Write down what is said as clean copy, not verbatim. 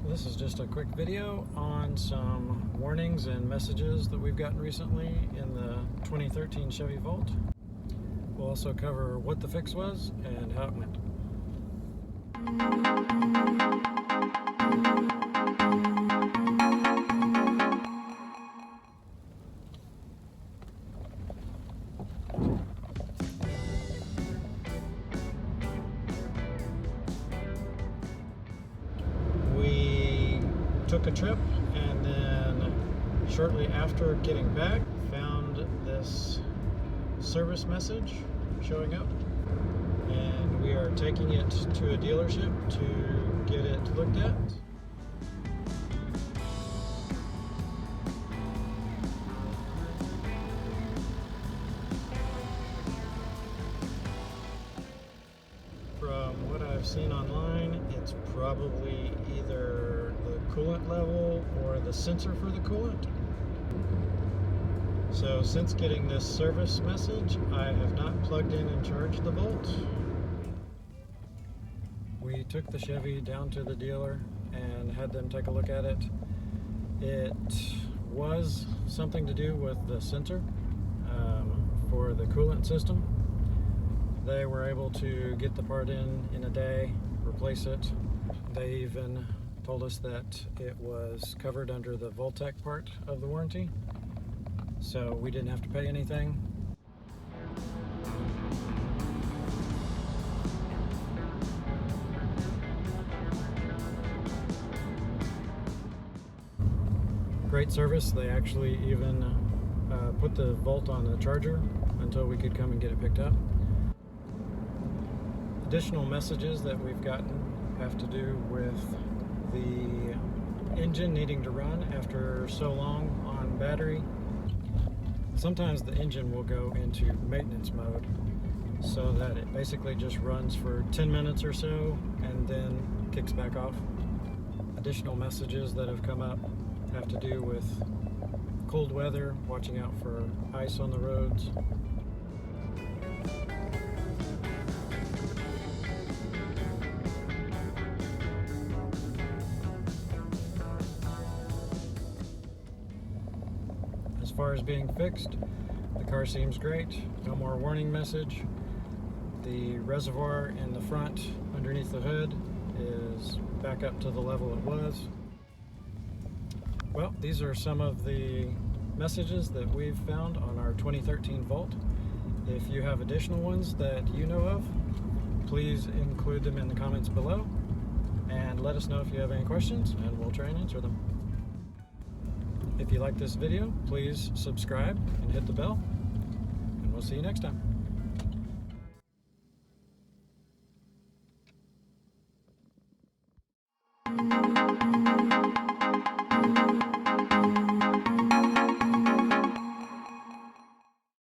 This is just a quick video on some warnings and messages that we've gotten recently in the 2013 Chevy Volt. We'll also cover what the fix was and how it went. Took a trip, and then shortly after getting back found this service message showing up, and we are taking it to a dealership to get it looked at. From what I've seen online, it's probably either the coolant level or the sensor for the coolant. So since getting this service message, I have not plugged in and charged the Volt. We took the Chevy down to the dealer and had them take a look at it. It was something to do with the sensor for the coolant system. They were able to get the part in a day, replace it. They even told us that it was covered under the Voltec part of the warranty, so we didn't have to pay anything. Great service. They actually even put the Volt on the charger until we could come and get it picked up. Additional messages that we've gotten have to do with the engine needing to run after so long on battery. Sometimes the engine will go into maintenance mode so that it basically just runs for 10 minutes or so and then kicks back off. Additional messages that have come up have to do with cold weather, watching out for ice on the roads. As far as being fixed, the car seems great. No more warning message. The reservoir in the front underneath the hood is back up to the level it was. Well, these are some of the messages that we've found on our 2013 Volt. If you have additional ones that you know of, please include them in the comments below and let us know if you have any questions, and we'll try and answer them. If you like this video, please subscribe and hit the bell, and we'll see you next time.